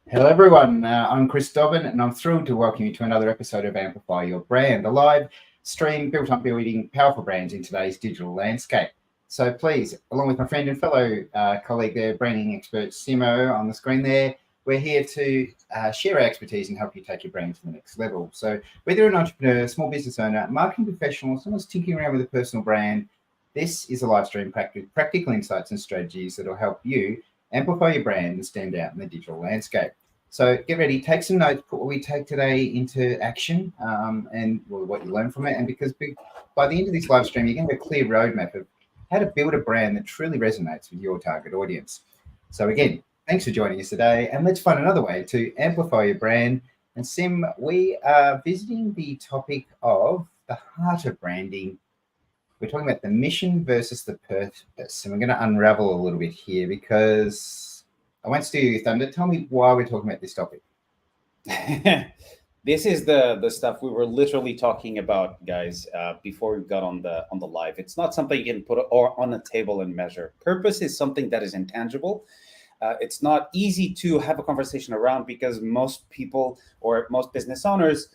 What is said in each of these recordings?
Hello, everyone. I'm Chris Dobbin, and I'm thrilled to welcome you to another episode of Amplify Your Brand, a live stream built on building powerful brands in today's digital landscape. So please, along with my friend and fellow colleague there, branding expert Simao on the screen there, we're here to share our expertise and help you take your brand to the next level. So whether you're an entrepreneur, small business owner, marketing professional, someone's tinkering around with a personal brand, this is a live stream practical insights and strategies that will help you amplify your brand and stand out in the digital landscape. So get ready, take some notes, put what we take today into action and what you learn from it. And because by the end of this live stream, you're going to have a clear roadmap of how to build a brand that truly resonates with your target audience. So again, thanks for joining us today. And let's find another way to amplify your brand. And Sim, we are visiting the topic of the heart of branding. We're talking about the mission versus the purpose. And we're going to unravel a little bit here because I won't steal your thunder. Tell me why we're talking about this topic. This is the stuff we were literally talking about, guys, before we got on the live. It's not something you can put on a table and measure. Purpose is something that is intangible. It's not easy to have a conversation around because most people or most business owners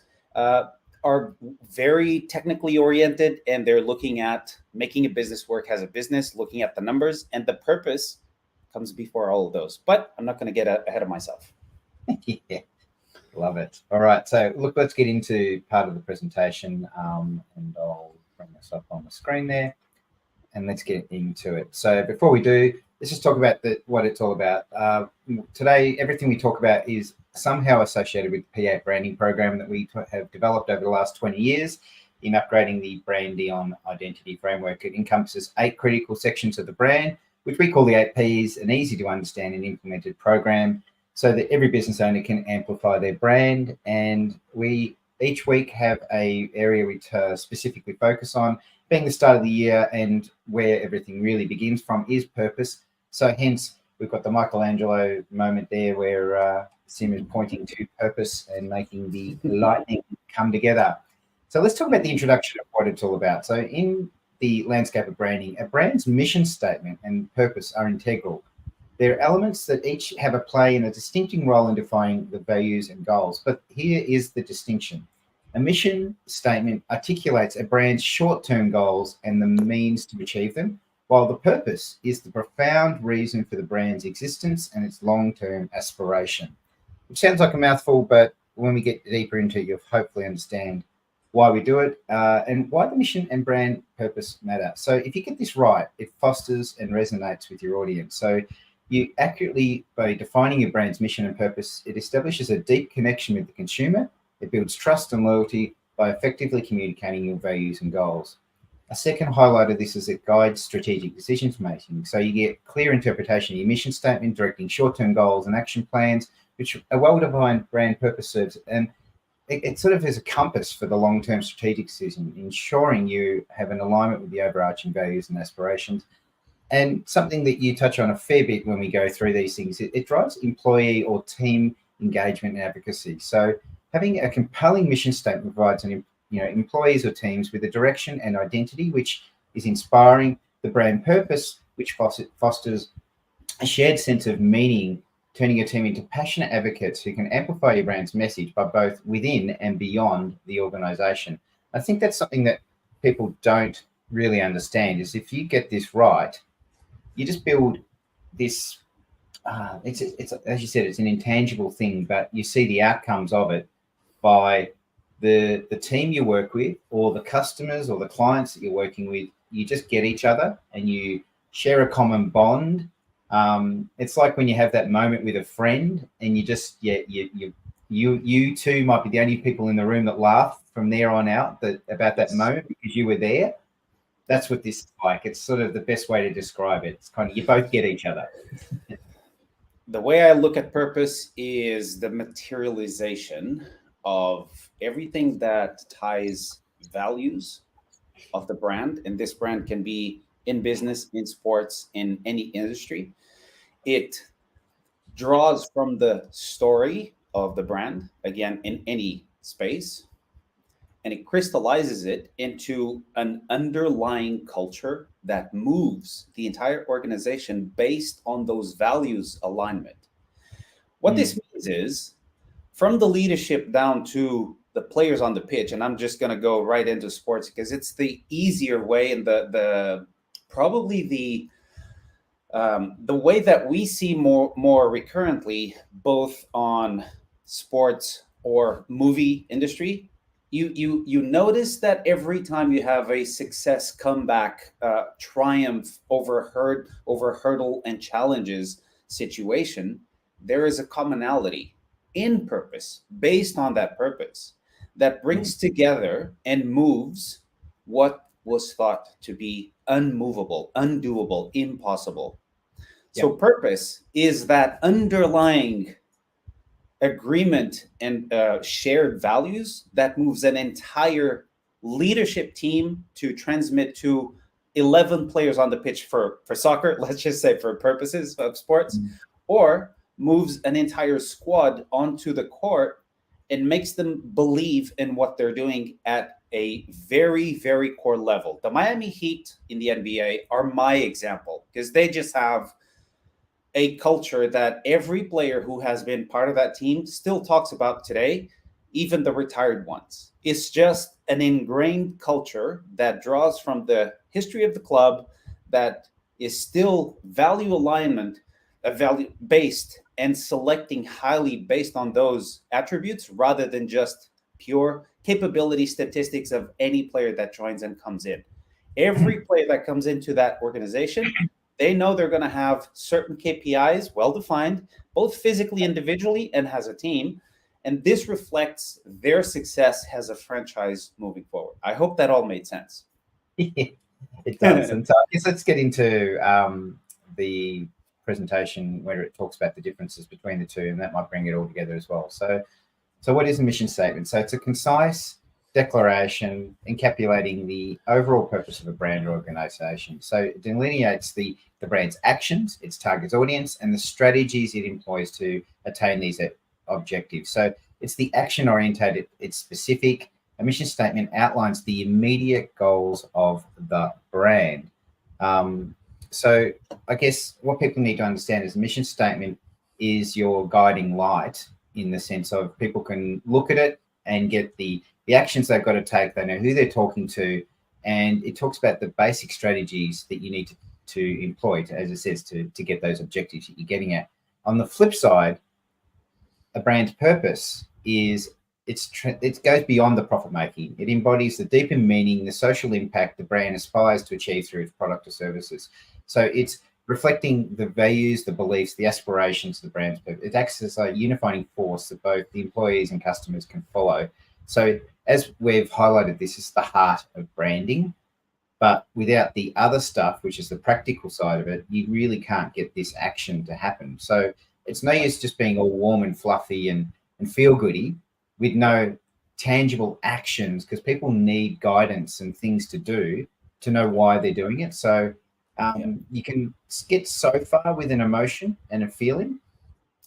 are very technically oriented, and they're looking at making a business work as a business, looking at the numbers, and the purpose comes before all of those. But I'm not going to get ahead of myself. Yeah, love it. All right, so look, let's get into part of the presentation, and I'll bring this up on the screen there, and let's get into it. So before we do, let's just talk about what it's all about. Today, everything we talk about is somehow associated with the P8 branding program that we have developed over the last 20 years in upgrading the Brandion identity framework. It encompasses 8 critical sections of the brand, which we call the 8 Ps, an easy to understand and implemented program so that every business owner can amplify their brand. And we each week have a area we specifically focus on, being the start of the year and where everything really begins from is purpose. So hence, we've got the Michelangelo moment there where Sim is pointing to purpose and making the lightning come together. So let's talk about the introduction of what it's all about. So in the landscape of branding, a brand's mission statement and purpose are integral. They're elements that each have a play in a distinctive role in defining the values and goals. But here is the distinction. A mission statement articulates a brand's short-term goals and the means to achieve them, while the purpose is the profound reason for the brand's existence and its long-term aspiration. It sounds like a mouthful, but when we get deeper into it, you'll hopefully understand why we do it and why the mission and brand purpose matter. So if you get this right, it fosters and resonates with your audience. So you accurately, by defining your brand's mission and purpose, it establishes a deep connection with the consumer. It builds trust and loyalty by effectively communicating your values and goals. A second highlight of this is it guides strategic decisions making. So you get clear interpretation of your mission statement, directing short-term goals and action plans, which a well-defined brand purpose serves. And it sort of is a compass for the long-term strategic decision, ensuring you have an alignment with the overarching values and aspirations. And something that you touch on a fair bit when we go through these things, it drives employee or team engagement and advocacy. So having a compelling mission statement provides employees or teams with a direction and identity which is inspiring, the brand purpose which fosters a shared sense of meaning, turning your team into passionate advocates who can amplify your brand's message by both within and beyond the organization. I think that's something that people don't really understand, is if you get this right, you just build this, it's as you said, it's an intangible thing, but you see the outcomes of it by the team you work with or the customers or the clients that you're working with. You just get each other and you share a common bond. It's like when you have that moment with a friend and you just, you two might be the only people in the room that laugh from there on out about that moment because you were there. That's what this is like. It's sort of the best way to describe it. It's kind of, you both get each other. The way I look at purpose is the materialization of everything that ties values of the brand. And this brand can be in business, in sports, in any industry. It draws from the story of the brand, again, in any space, and it crystallizes it into an underlying culture that moves the entire organization based on those values alignment. What this means is, from the leadership down to the players on the pitch, and I'm just going to go right into sports because it's the easier way and the probably the way that we see more recurrently, both on sports or movie industry. You notice that every time you have a success, comeback, triumph over hurdle and challenges situation, there is a commonality in purpose, based on that purpose, that brings together and moves what was thought to be unmovable, undoable, impossible. So purpose is that underlying agreement and shared values that moves an entire leadership team to transmit to 11 players on the pitch for soccer, let's just say for purposes of sports, or moves an entire squad onto the court and makes them believe in what they're doing at a very, very core level. The Miami Heat in the NBA are my example because they just have a culture that every player who has been part of that team still talks about today, even the retired ones. It's just an ingrained culture that draws from the history of the club, that is still value alignment, value based, and selecting highly based on those attributes rather than just pure capability statistics of any player that joins and comes in. Every player that comes into that organization, they know they're going to have certain KPIs well defined, both physically, individually, and as a team. And this reflects their success as a franchise moving forward. I hope that all made sense. It does. And so I guess let's get into the presentation where it talks about the differences between the two, and that might bring it all together as well. So what is a mission statement? So it's a concise declaration encapsulating the overall purpose of a brand or organization. So it delineates the brand's actions, its target audience, and the strategies it employs to attain these objectives. So it's the action orientated, it's specific. A mission statement outlines the immediate goals of the brand. So I guess what people need to understand is a mission statement is your guiding light, in the sense of people can look at it and get the actions they've got to take. They know who they're talking to, and it talks about the basic strategies that you need to employ, as it says, to get those objectives that you're getting at. On the flip side, a brand's purpose is it goes beyond the profit making. It embodies the deeper meaning, the social impact the brand aspires to achieve through its product or services. So it's reflecting the values, the beliefs, the aspirations of the brand's purpose. It acts as a unifying force that both the employees and customers can follow. So as we've highlighted, this is the heart of branding, but without the other stuff, which is the practical side of it, you really can't get this action to happen. So it's no use just being all warm and fluffy and feel goody with no tangible actions, because people need guidance and things to do to know why they're doing it. So you can get so far with an emotion and a feeling,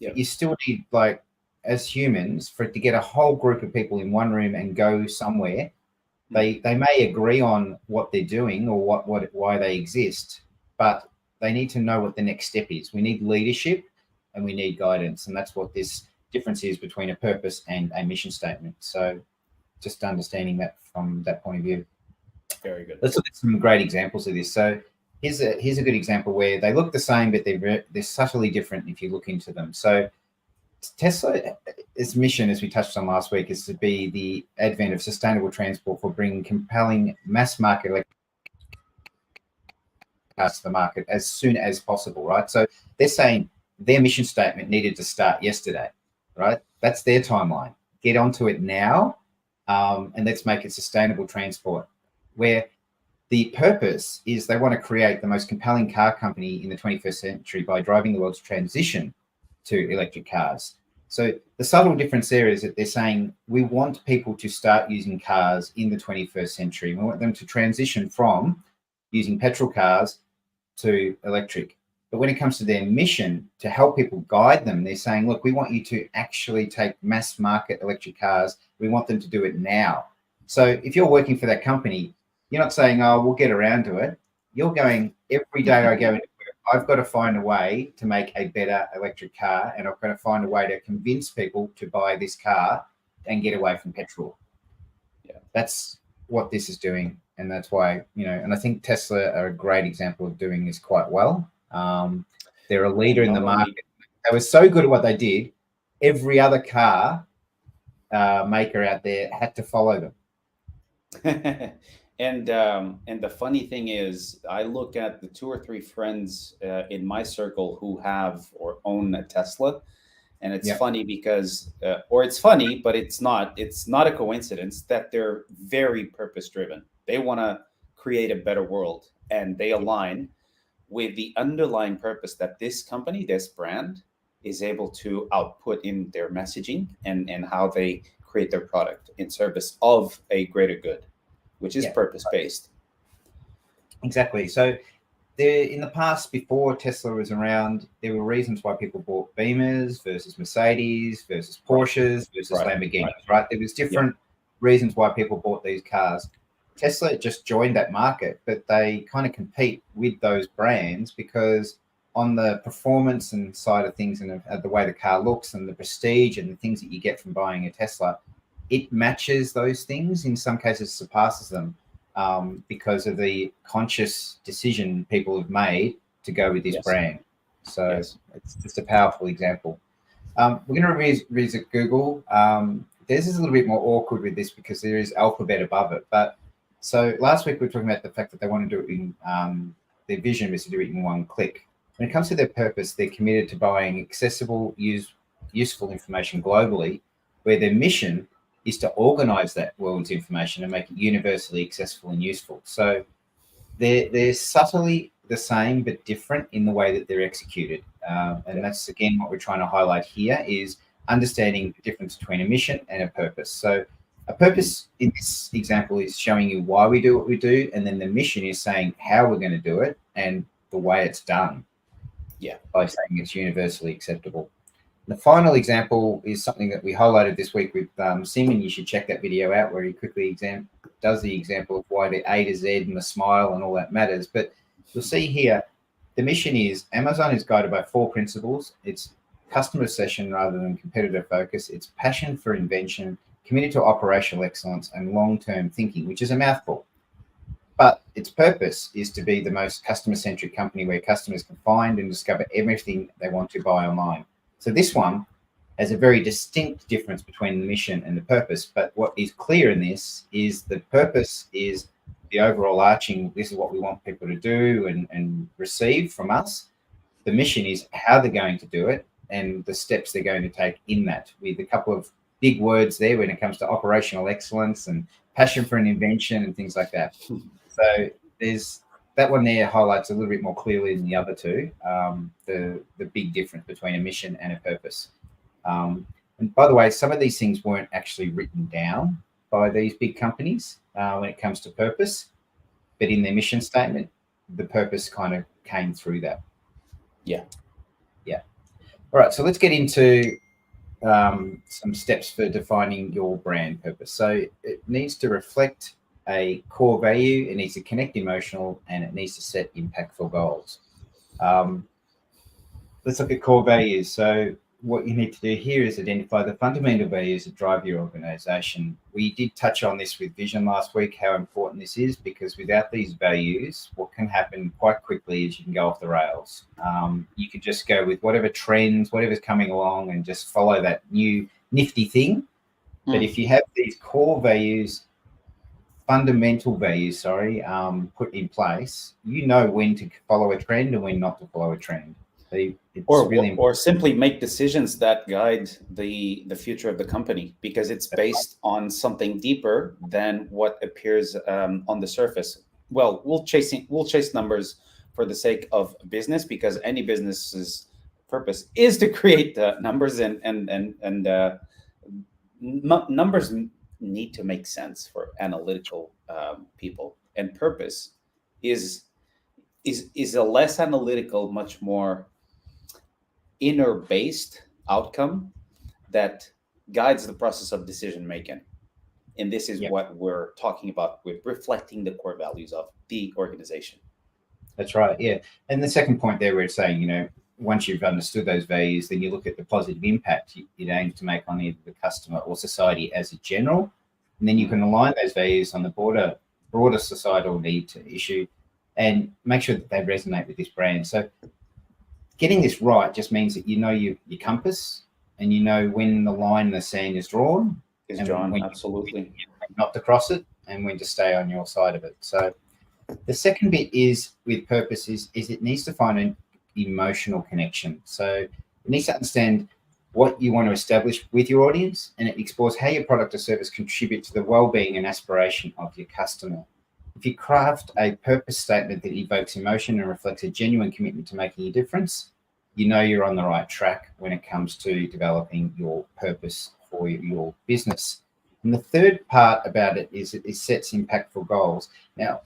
but you still need, like, as humans, for it to get a whole group of people in one room and go somewhere. They may agree on what they're doing or why they exist, but they need to know what the next step is. We need leadership and we need guidance, and that's what this difference is between a purpose and a mission statement. So just understanding that from that point of view. Very good. Let's look at some great examples of this. So here's a good example where they look the same, but they're subtly different if you look into them. So Tesla's mission, as we touched on last week, is to be the advent of sustainable transport for bringing compelling mass market electric cars to the market as soon as possible, right? So they're saying their mission statement needed to start yesterday, right? That's their timeline. Get onto it now, and let's make it sustainable transport. Where the purpose is they want to create the most compelling car company in the 21st century by driving the world's transition to electric cars. So the subtle difference there is that they're saying we want people to start using cars in the 21st century. We want them to transition from using petrol cars to electric. But when it comes to their mission to help people guide them, they're saying, look, we want you to actually take mass market electric cars. We want them to do it now. So if you're working for that company, you're not saying, oh, we'll get around to it. You're going, every day I go into work, I've got to find a way to make a better electric car, and I've got to find a way to convince people to buy this car and get away from petrol. Yeah. That's what this is doing. And that's why, and I think Tesla are a great example of doing this quite well. They're a leader in the market. They were so good at what they did. Every other car maker out there had to follow them. And the funny thing is, I look at the 2 or 3 friends in my circle who have or own a Tesla, and it's funny because, or it's funny, but it's not a coincidence that they're very purpose driven. They want to create a better world, and they align with the underlying purpose that this company, this brand, is able to output in their messaging and how they create their product in service of a greater good, which is purpose-based. Exactly. So there, in the past, before Tesla was around, there were reasons why people bought Beamers versus Mercedes versus Porsches versus Lamborghinis, right? There was different reasons why people bought these cars. Tesla just joined that market, but they kind of compete with those brands because on the performance and side of things and the way the car looks and the prestige and the things that you get from buying a Tesla, it matches those things. In some cases, surpasses them because of the conscious decision people have made to go with this brand. So it's just a powerful example. We're going to revisit Google. Theirs is a little bit more awkward with this because there is alphabet above it. But so last week we were talking about the fact that they want to do it in their vision was to do it in one click. When it comes to their purpose, they're committed to buying accessible, useful information globally, where their mission is to organize that world's information and make it universally accessible and useful. So they're subtly the same but different in the way that they're executed. And that's, again, what we're trying to highlight here is understanding the difference between a mission and a purpose. So a purpose in this example is showing you why we do what we do, and then the mission is saying how we're going to do it and the way it's done. Yeah, by saying it's universally acceptable. The final example is something that we highlighted this week with Sim, and you should check that video out where he quickly does the example of why the A to Z and the smile and all that matters. But you'll see here, the mission is Amazon is guided by 4 principles. It's customer obsession rather than competitor focus. It's passion for invention, committed to operational excellence, and long-term thinking, which is a mouthful. But its purpose is to be the most customer-centric company where customers can find and discover everything they want to buy online. So this one has a very distinct difference between the mission and the purpose. But what is clear in this is the purpose is the overall arching, this is what we want people to do and receive from us. The mission is how they're going to do it and the steps they're going to take in that, with a couple of big words there when it comes to operational excellence and passion for an invention and things like that. So there's that one there highlights a little bit more clearly than the other two, the big difference between a mission and a purpose. And by the way, some of these things weren't actually written down by these big companies when it comes to purpose, but in their mission statement, the purpose kind of came through that. Yeah. All right, so let's get into some steps for defining your brand purpose. So it needs to reflect a core value, it needs to connect emotional, and it needs to set impactful goals. Let's look at core values. So what you need to do here is identify the fundamental values that drive your organization. We did touch on this with vision last week, how important this is, because without these values, what can happen quite quickly is you can go off the rails. You could just go with whatever trends, whatever's coming along and just follow that new nifty thing. But if you have these core values, fundamental values, put in place, you know when to follow a trend and when not to follow a trend. Or simply make decisions that guide the future of the company, because it's based on something deeper than what appears on the surface. Well, we'll chase numbers for the sake of business, because any business's purpose is to create numbers, and numbers need to make sense for analytical people, and purpose is a less analytical, much more inner based outcome that guides the process of decision making. And this is what we're talking about with reflecting the core values of the organization. That's right. Yeah. And the second point there, we're saying, you know, once you've understood those values, then you look at the positive impact it aims to make on either the customer or society as a general. And then you can align those values on the broader societal need to issue and make sure that they resonate with this brand. So getting this right just means that you know your compass and you know when the line in the sand is drawn. Is and John, when absolutely. not to cross it and when to stay on your side of it. So the second bit is with purpose is it needs to find an emotional connection. So it needs to understand what you want to establish with your audience, and it explores how your product or service contribute to the well-being and aspiration of your customer. If you craft a purpose statement that evokes emotion and reflects a genuine commitment to making a difference, you know you're on the right track when it comes to developing your purpose for your business. And the third part about it is it sets impactful goals. Now,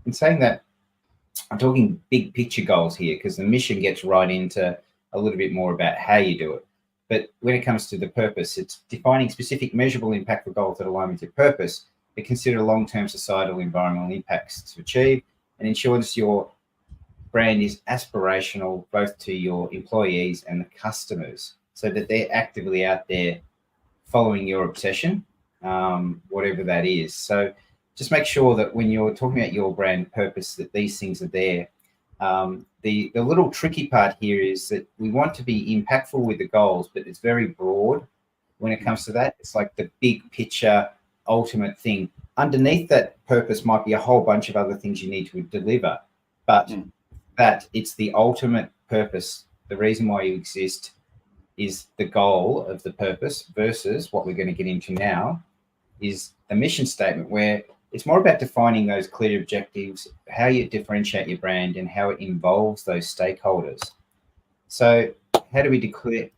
in saying that, I'm talking big picture goals here because the mission gets right into a little bit more about how you do it. But when it comes to the purpose, it's defining specific, measurable, impactful goals that align with your purpose, but consider long-term societal environmental impacts to achieve and ensures your brand is aspirational both to your employees and the customers so that they're actively out there following your obsession, whatever that is. So just make sure that when you're talking about your brand purpose, that these things are there. The little tricky part here is that we want to be impactful with the goals, but it's very broad when it comes to that. It's like the big picture, ultimate thing. Underneath that purpose might be a whole bunch of other things you need to deliver, but that it's the ultimate purpose. The reason why you exist is the goal of the purpose versus what we're going to get into now is the mission statement, where it's more about defining those clear objectives, how you differentiate your brand and how it involves those stakeholders. So how do we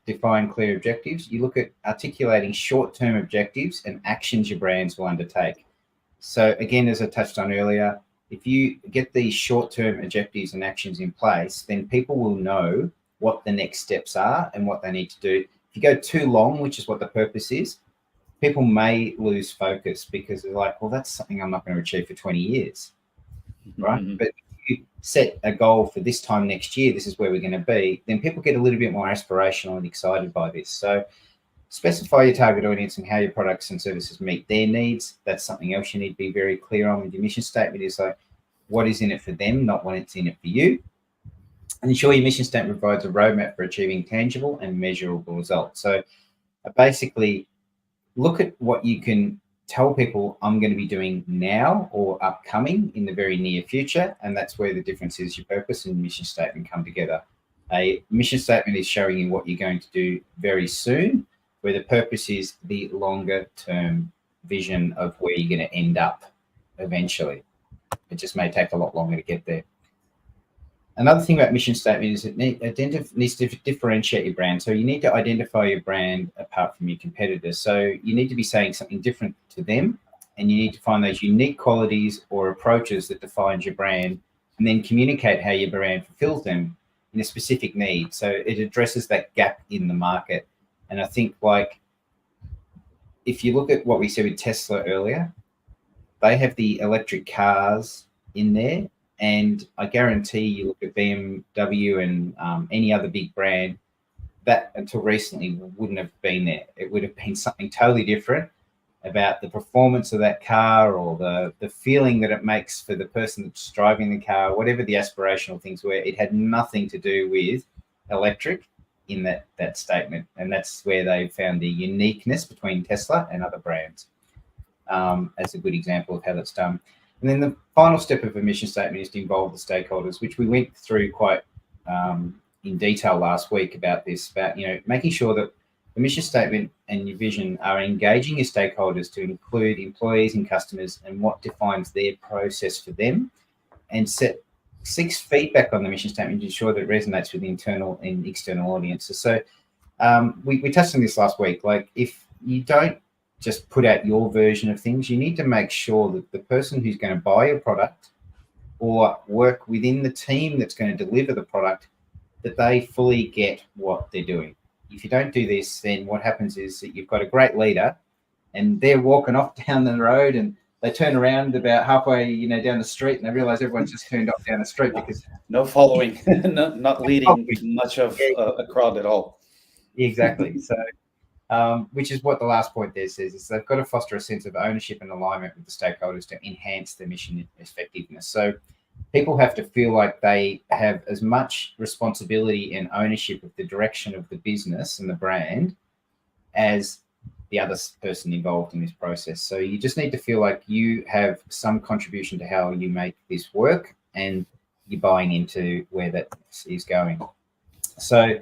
define clear objectives? You look at articulating short-term objectives and actions your brands will undertake. So again, as I touched on earlier, if you get these short-term objectives and actions in place, then people will know what the next steps are and what they need to do. If you go too long, which is what the purpose is, people may lose focus because they're like, well, that's something I'm not going to achieve for 20 years, right? But if you set a goal for this time next year, this is where we're going to be, then people get a little bit more aspirational and excited by this. So specify your target audience and how your products and services meet their needs. That's something else you need to be very clear on with your mission statement is like, what is in it for them, not what it's in it for you. And ensure your mission statement provides a roadmap for achieving tangible and measurable results. So basically, look at what you can tell people I'm going to be doing now or upcoming in the very near future. And that's where the difference is. Your purpose and mission statement come together. A mission statement is showing you what you're going to do very soon, where the purpose is the longer term vision of where you're going to end up eventually. It just may take a lot longer to get there. Another thing about mission statement is it needs to differentiate your brand. So you need to identify your brand apart from your competitors. So you need to be saying something different to them, and you need to find those unique qualities or approaches that define your brand, and then communicate how your brand fulfills them in a specific need. So it addresses that gap in the market. And I think, like, if you look at what we said with Tesla earlier, they have the electric cars in there. And I guarantee you look at BMW and any other big brand, that until recently wouldn't have been there. It would have been something totally different about the performance of that car or the feeling that it makes for the person that's driving the car, whatever the aspirational things were. It had nothing to do with electric in that statement. And that's where they found the uniqueness between Tesla and other brands as a good example of how that's done. And then the final step of a mission statement is to involve the stakeholders, which we went through quite in detail last week about this, about, you know, making sure that the mission statement and your vision are engaging your stakeholders to include employees and customers and what defines their process for them, and seeks feedback on the mission statement to ensure that it resonates with internal and external audiences. So we touched on this last week. Like, if you don't just put out your version of things, you need to make sure that the person who's going to buy your product or work within the team that's going to deliver the product, that they fully get what they're doing. If you don't do this, then what happens is that you've got a great leader and they're walking off down the road and they turn around about halfway, down the street, and they realize everyone's just turned off down the street because no following, not leading much of a crowd at all. Exactly. So, which is what the last point there says, is they've got to foster a sense of ownership and alignment with the stakeholders to enhance the mission effectiveness. So people have to feel like they have as much responsibility and ownership of the direction of the business and the brand as the other person involved in this process. So you just need to feel like you have some contribution to how you make this work, and you're buying into where that is going. So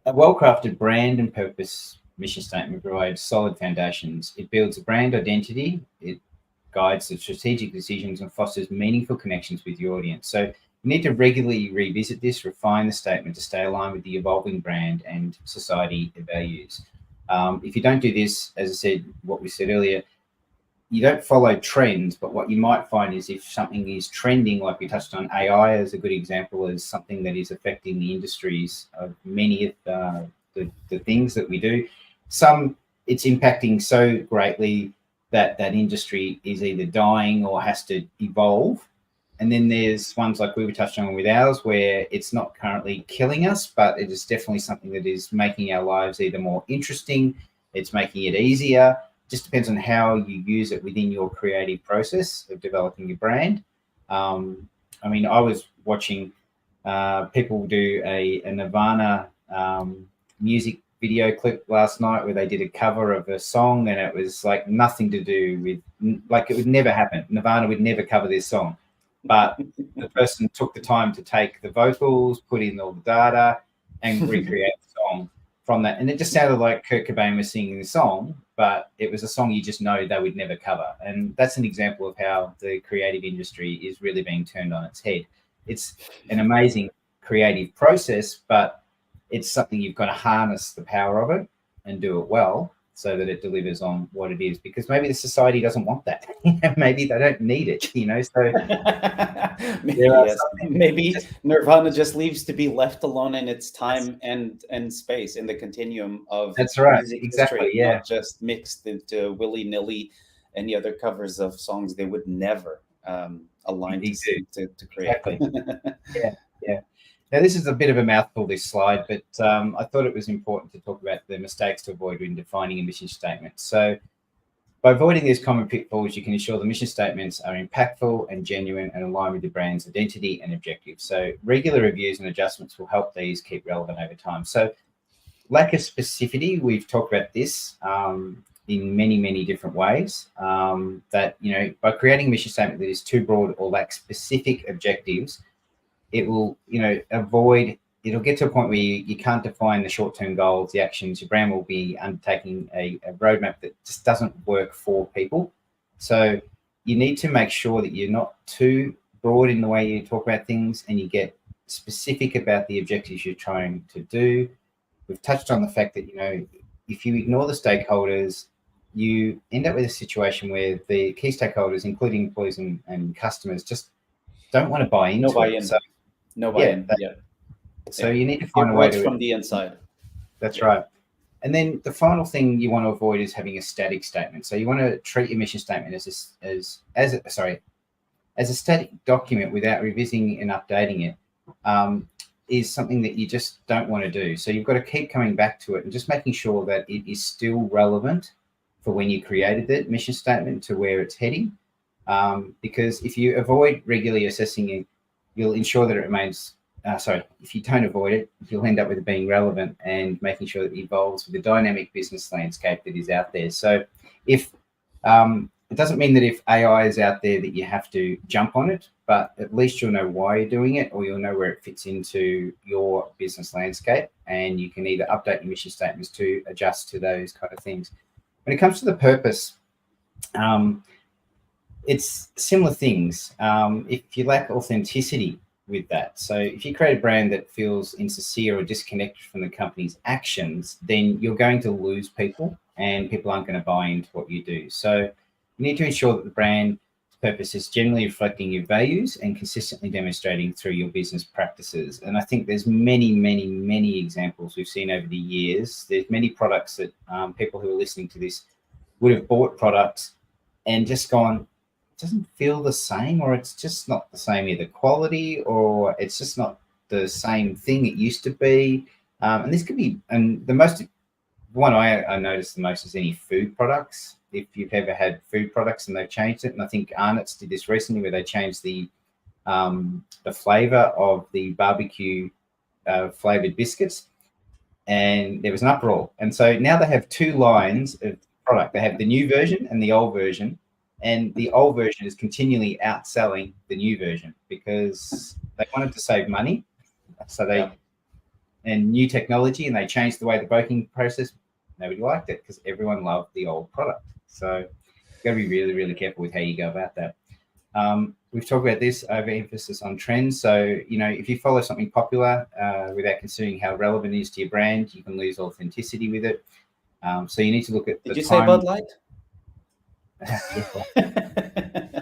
a well-crafted brand and purpose mission statement provides solid foundations. It builds a brand identity, it guides the strategic decisions, and fosters meaningful connections with your audience. So you need to regularly revisit this, refine the statement to stay aligned with the evolving brand and society values. If you don't do this, as I said, what we said earlier, you don't follow trends, but what you might find is if something is trending, like we touched on, AI as a good example, as something that is affecting the industries of many of the things that we do. Some, it's impacting so greatly that that industry is either dying or has to evolve. And then there's ones like we were touching on with ours, where it's not currently killing us, but it is definitely something that is making our lives either more interesting, it's making it easier. Just depends on how you use it within your creative process of developing your brand. I mean, I was watching people do a Nirvana music video clip last night where they did a cover of a song, and it was like nothing to do with, like, it would never happen. Nirvana would never cover this song, but the person took the time to take the vocals, put in all the data, and recreate the song from that. And it just sounded like Kurt Cobain was singing the song, but it was a song you just know they would never cover. And that's an example of how the creative industry is really being turned on its head. It's an amazing creative process, but it's something you've got to harness the power of it and do it well so that it delivers on what it is, because maybe the society doesn't want that. Maybe they don't need it, so maybe Nirvana just leaves to be left alone in its time and space in the continuum of that's right, music exactly history, yeah, not just mixed into willy-nilly any other covers of songs they would never align to create. Exactly. yeah. Now, this is a bit of a mouthful, this slide, but I thought it was important to talk about the mistakes to avoid when defining a mission statement. So by avoiding these common pitfalls, you can ensure the mission statements are impactful and genuine and align with the brand's identity and objectives. So regular reviews and adjustments will help these keep relevant over time. So lack of specificity, we've talked about this in many, many different ways, that, by creating a mission statement that is too broad or lacks specific objectives, it will, it'll get to a point where you can't define the short-term goals, the actions. Your brand will be undertaking a roadmap that just doesn't work for people. So you need to make sure that you're not too broad in the way you talk about things, and you get specific about the objectives you're trying to do. We've touched on the fact that, if you ignore the stakeholders, you end up with a situation where the key stakeholders, including employees and customers, just don't want to buy into it. So, no buy-in. So you need to find a way to from the inside. That's right. And then the final thing you want to avoid is having a static statement. So you want to treat your mission statement as a static document without revisiting and updating it. Is something that you just don't want to do. So you've got to keep coming back to it and just making sure that it is still relevant for when you created that mission statement to where it's heading. Because if you avoid regularly assessing it, you'll ensure that it remains, if you don't avoid it, you'll end up with it being relevant and making sure that it evolves with the dynamic business landscape that is out there. So if, it doesn't mean that if AI is out there that you have to jump on it, but at least you'll know why you're doing it, or you'll know where it fits into your business landscape, and you can either update your mission statements to adjust to those kind of things. When it comes to the purpose, it's similar things. If you lack authenticity with that, so if you create a brand that feels insincere or disconnected from the company's actions, then you're going to lose people, and people aren't going to buy into what you do. So you need to ensure that the brand purpose is generally reflecting your values and consistently demonstrating through your business practices. And I think there's many, many, many examples we've seen over the years. There's many products that people who are listening to this would have bought products, and just gone, it doesn't feel the same, or it's just not the same either quality, or it's just not the same thing it used to be. And this could be, and the one I noticed the most is any food products. If you've ever had food products and they've changed it, and I think Arnott's did this recently where they changed the flavor of the barbecue flavored biscuits, and there was an uproar. And so now they have two lines of product. They have the new version and the old version, and the old version is continually outselling the new version because they wanted to save money. So they and new technology, and they changed the way the baking process. Nobody liked it because everyone loved the old product. So you've got to be really, really careful with how you go about that. We've talked about this overemphasis on trends. So, if you follow something popular without considering how relevant it is to your brand, you can lose authenticity with it. So you need to look at Did you say Bud Light?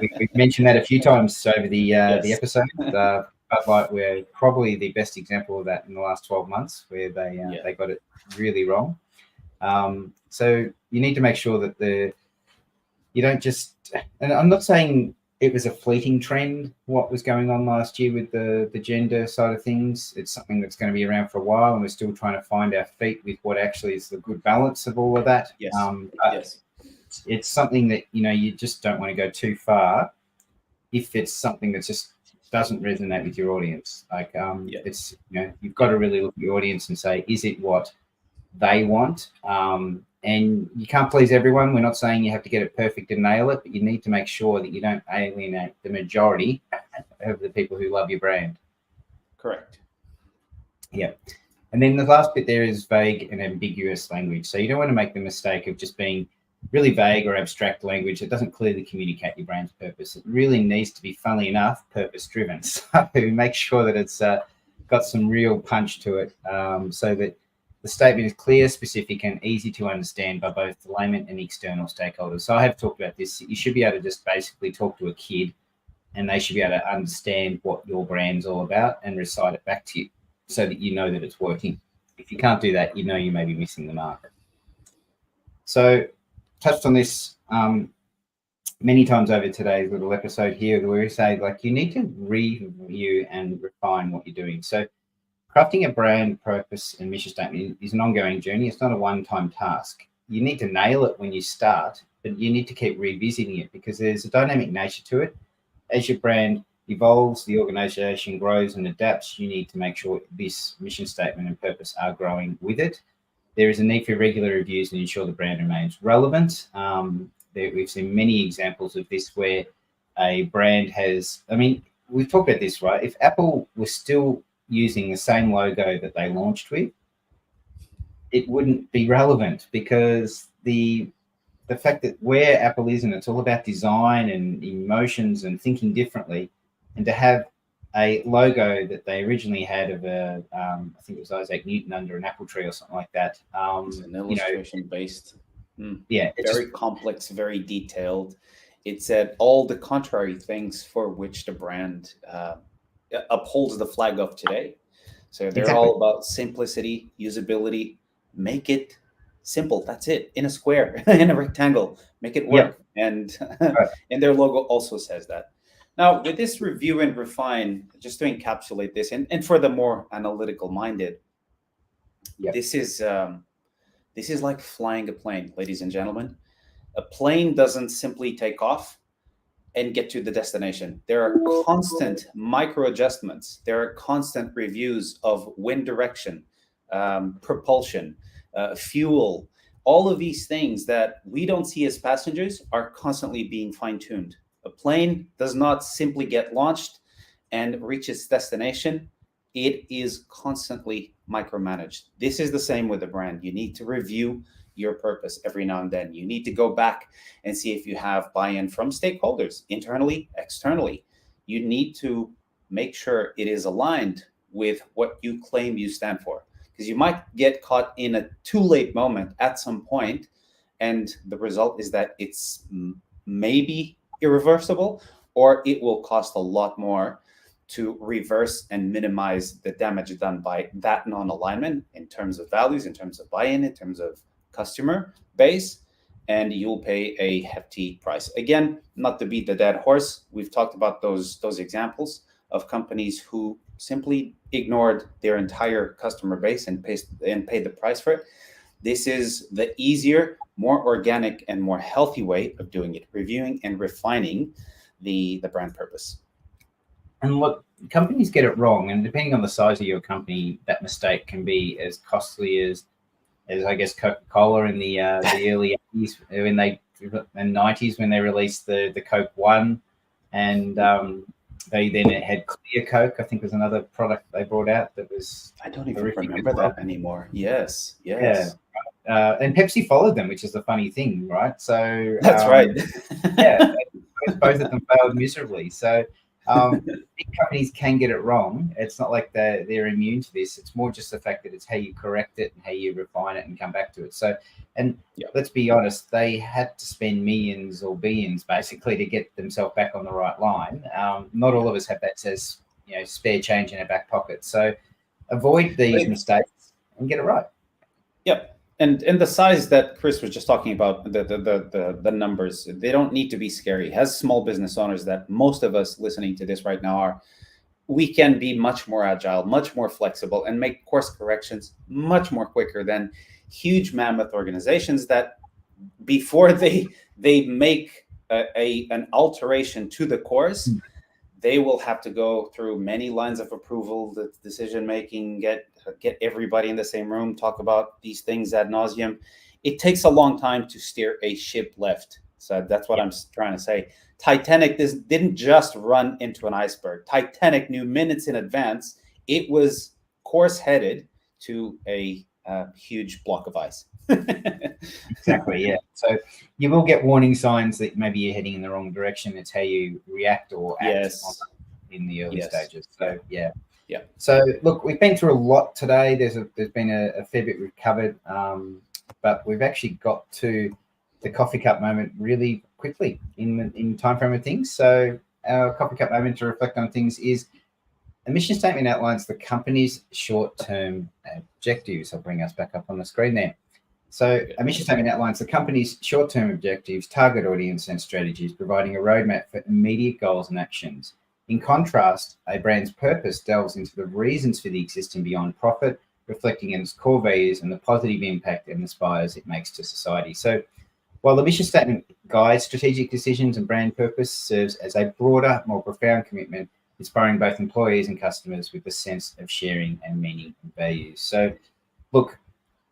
We've mentioned that a few times over the episode. Bud Light were probably the best example of that in the last 12 months, where they got it really wrong. So you need to make sure that you don't just, and I'm not saying it was a fleeting trend, what was going on last year with the gender side of things. It's something that's going to be around for a while, and we're still trying to find our feet with what actually is the good balance of all of that. Yes. It's something that, you just don't want to go too far if it's something that just doesn't resonate with your audience. It's, you've got to really look at your audience and say, is it what they want? And you can't please everyone. We're not saying you have to get it perfect and nail it, but you need to make sure that you don't alienate the majority of the people who love your brand. Correct. Yeah. And then the last bit there is vague and ambiguous language. So you don't want to make the mistake of just being really vague or abstract language that doesn't clearly communicate your brand's purpose. It really needs to be, funnily enough, purpose-driven. So make sure that it's got some real punch to it, so that the statement is clear, specific, and easy to understand by both the layman and external stakeholders. So I have talked about this. You should be able to just basically talk to a kid, and they should be able to understand what your brand's all about and recite it back to you so that you know that it's working. If you can't do that, you may be missing the mark. So touched on this many times over today's little episode here, where we say, you need to review and refine what you're doing. So crafting a brand purpose and mission statement is an ongoing journey. It's not a one-time task. You need to nail it when you start, but you need to keep revisiting it because there's a dynamic nature to it. As your brand evolves, the organization grows and adapts, you need to make sure this mission statement and purpose are growing with it. There is a need for regular reviews and ensure the brand remains relevant. We've seen many examples of this where a brand we've talked about this, right? If Apple was still using the same logo that they launched with, it wouldn't be relevant because the fact that where Apple is, and it's all about design and emotions and thinking differently, and to have a logo that they originally had of I think it was Isaac Newton under an apple tree or something like that. It's an illustration based. Yeah. It's very complex, very detailed. It said all the contrary things for which the brand upholds the flag of today. So they're all about simplicity, usability, make it simple. That's it. In a square, in a rectangle, make it work. Yeah. And and their logo also says that. Now, with this review and refine, just to encapsulate this, and for the more analytical minded, this is like flying a plane, ladies and gentlemen. A plane doesn't simply take off and get to the destination. There are constant micro adjustments. There are constant reviews of wind direction, propulsion, fuel. All of these things that we don't see as passengers are constantly being fine-tuned. A plane does not simply get launched and reach its destination. It is constantly micromanaged. This is the same with a brand. You need to review your purpose every now and then. You need to go back and see if you have buy-in from stakeholders, internally, externally. You need to make sure it is aligned with what you claim you stand for, because you might get caught in a too late moment at some point, and the result is that it's maybe irreversible, or it will cost a lot more to reverse and minimize the damage done by that non-alignment in terms of values, in terms of buy-in, in terms of customer base. and you'll pay a hefty price. Again, not to beat the dead horse, we've talked about those examples of companies who simply ignored their entire customer base and paid the price for it. This is the easier, more organic, and more healthy way of doing it, reviewing and refining the brand purpose. And look, companies get it wrong, and depending on the size of your company, that mistake can be as costly as I guess Coca-Cola in the early 80s and 90s when they released the Coke One, and they then had Clear Coke. I think was another product they brought out that was. I don't even remember that anymore. Yes. Yeah. And Pepsi followed them, which is the funny thing, right? So that's right. Yeah, both of them failed miserably. So big companies can get it wrong. It's not like they're immune to this. It's more just the fact that it's how you correct it and how you refine it and come back to it. So, and let's be honest, they had to spend millions or billions basically to get themselves back on the right line. Not all of us have that says spare change in our back pocket. So avoid these mistakes and get it right. Yep. And the size that Chris was just talking about, the numbers, they don't need to be scary. As small business owners that most of us listening to this right now are, we can be much more agile, much more flexible, and make course corrections much more quicker than huge mammoth organizations that before they make an alteration to the course, they will have to go through many lines of approval, the decision making, get everybody in the same room, talk about these things ad nauseum. It takes a long time to steer a ship left. So that's what I'm trying to say. Titanic didn't just run into an iceberg. Titanic knew minutes in advance it was course headed to a huge block of ice. Exactly, yeah. So you will get warning signs that maybe you're heading in the wrong direction. It's how you react or act in the early stages. So yeah. So look, we've been through a lot today. There's been a fair bit we've covered, but we've actually got to the coffee cup moment really quickly in time frame of things. So our coffee cup moment to reflect on things is a mission statement outlines the company's short-term objectives. I'll bring us back up on the screen there. So a mission statement outlines the company's short-term objectives, target audience, and strategies, providing a roadmap for immediate goals and actions. In contrast, a brand's purpose delves into the reasons for the existing beyond profit, reflecting on its core values and the positive impact and aspires it makes to society. So while the mission statement guides strategic decisions and brand purpose, serves as a broader, more profound commitment, inspiring both employees and customers with a sense of sharing and meaning and values. So look,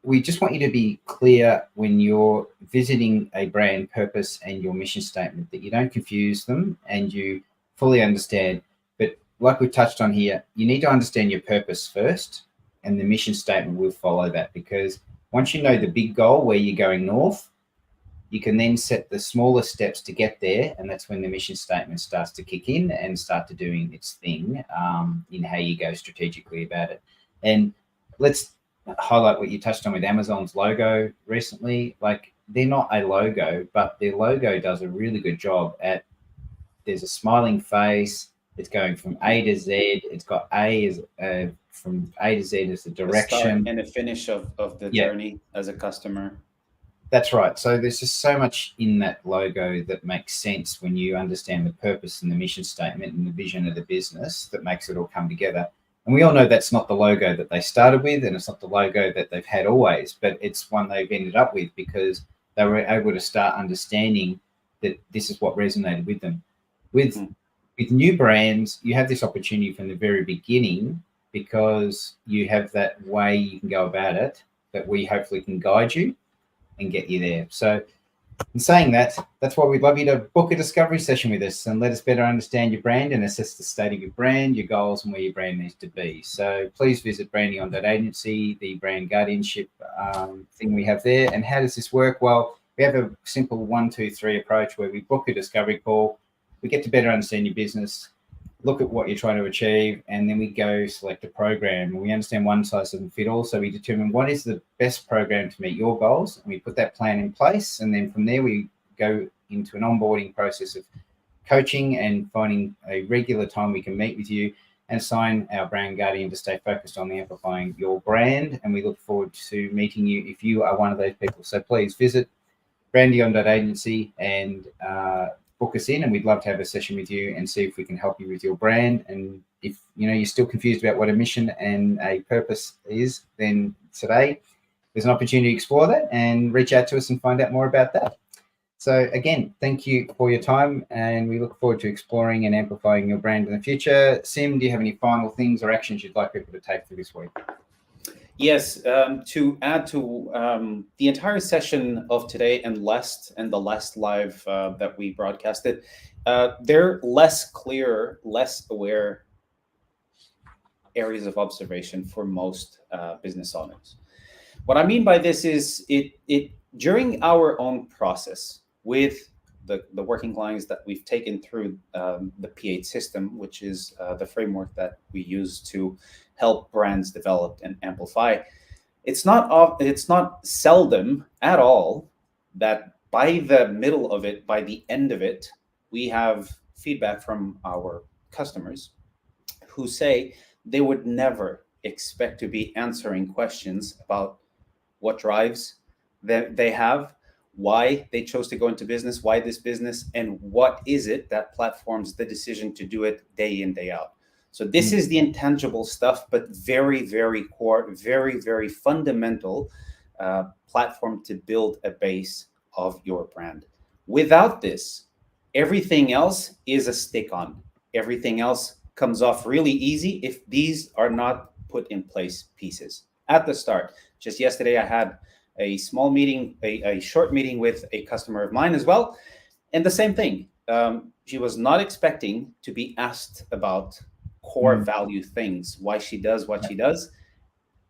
we just want you to be clear when you're visiting a brand purpose and your mission statement that you don't confuse them and you fully understand. But like we touched on here, you need to understand your purpose first, and the mission statement will follow that, because once you know the big goal where you're going north, you can then set the smaller steps to get there, and that's when the mission statement starts to kick in and start to doing its thing in how you go strategically about it. And let's highlight what you touched on with Amazon's logo recently. Like, they're not a logo, but their logo does a really good job at, there's a smiling face, it's going from A to Z, it's got A as from A to Z as the direction. And the finish of the journey as a customer. That's right. So there's just so much in that logo that makes sense when you understand the purpose and the mission statement and the vision of the business that makes it all come together. And we all know that's not the logo that they started with, and it's not the logo that they've had always, but it's one they've ended up with because they were able to start understanding that this is what resonated with them. With new brands, you have this opportunity from the very beginning because you have that way you can go about it that we hopefully can guide you and get you there. So in saying that, that's why we'd love you to book a discovery session with us and let us better understand your brand and assess the state of your brand, your goals, and where your brand needs to be. So please visit brandingon.agency, the brand guardianship thing we have there. And how does this work? Well, we have a simple 1, 2, 3 approach where we book a discovery call. We get to better understand your business, look at what you're trying to achieve, and then we go select a program. We understand one size doesn't fit all, so we determine what is the best program to meet your goals, and we put that plan in place. And then from there, we go into an onboarding process of coaching and finding a regular time we can meet with you and assign our brand guardian to stay focused on amplifying your brand. And we look forward to meeting you if you are one of those people. So please visit brandy.agency and book us in, and we'd love to have a session with you and see if we can help you with your brand. And if you're still confused about what a mission and a purpose is, then today there's an opportunity to explore that and reach out to us and find out more about that. So again, thank you for your time, and we look forward to exploring and amplifying your brand in the future. Sim, do you have any final things or actions you'd like people to take for this week? Yes, to add to the entire session of today and the last live that we broadcasted, they're less clear, less aware areas of observation for most business owners. What I mean by this is it during our own process with the working clients that we've taken through the P8 system, which is the framework that we use to help brands develop and amplify. It's not seldom at all that by the middle of it, by the end of it, we have feedback from our customers who say they would never expect to be answering questions about what drives that they have, why they chose to go into business, why this business, and what is it that platforms the decision to do it day in, day out. So this is the intangible stuff, but very, very core, very, very fundamental platform to build a base of your brand. Without this, everything else is a stick-on. Everything else comes off really easy if these are not put in place pieces at the start. Just yesterday, I had a small meeting, a short meeting with a customer of mine as well. And the same thing. She was not expecting to be asked about core value things, why she does what she does.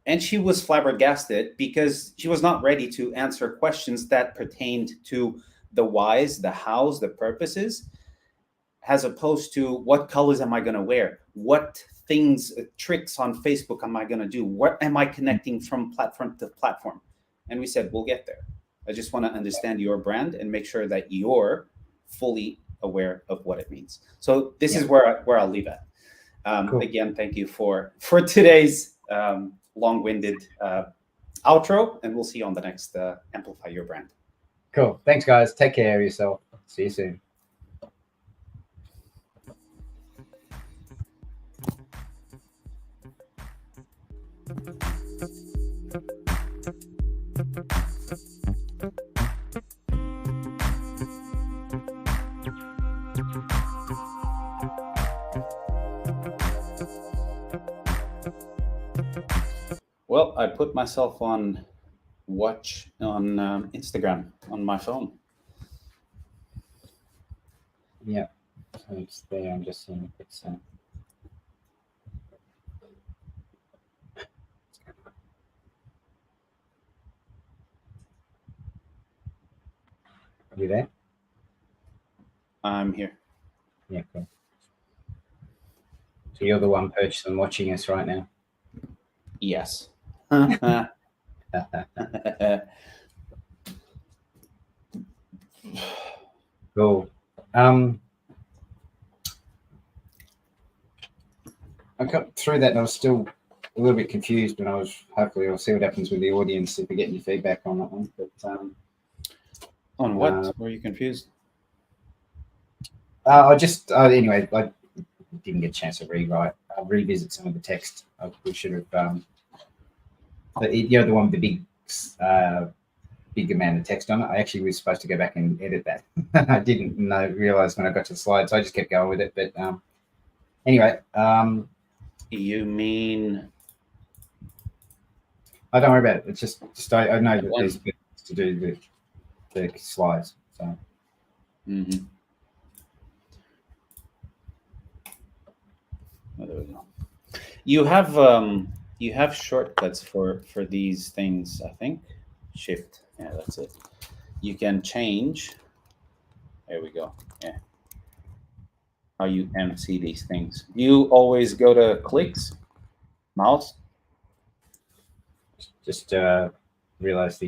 And she was flabbergasted because she was not ready to answer questions that pertained to the whys, the hows, the purposes, as opposed to what colors am I going to wear? What things, tricks on Facebook am I going to do? What am I connecting from platform to platform? And we said, we'll get there. I just want to understand your brand and make sure that you're fully aware of what it means. So this is where I'll leave it. Cool. Again, thank you for today's long-winded outro, and we'll see you on the next Amplify Your Brand. Cool. Thanks, guys. Take care of yourself. See you soon. Well, I put myself on watch on Instagram on my phone. Yeah, so it's there. I'm just seeing if it's. Are you there? I'm here. Yeah, cool. So you're the one perched and watching us right now? Yes. Cool. I got through that and I was still a little bit confused, and hopefully I'll see what happens with the audience if we get any feedback on that one. But on what were you confused? Anyway, I didn't get a chance to rewrite. I'll revisit some of the text. We should have. The one with the big amount of text on it. I actually was supposed to go back and edit that. I didn't realize when I got to the slide, so I just kept going with it. But anyway, you mean? I don't worry about it. It's just I know that there's bits to do with the slides. So. Mm-hmm. Oh, there we go. You have shortcuts for these things, I think. Shift. Yeah, that's it. You can change. There we go. Yeah. How you MC these things. You always go to clicks, mouse. Just realize the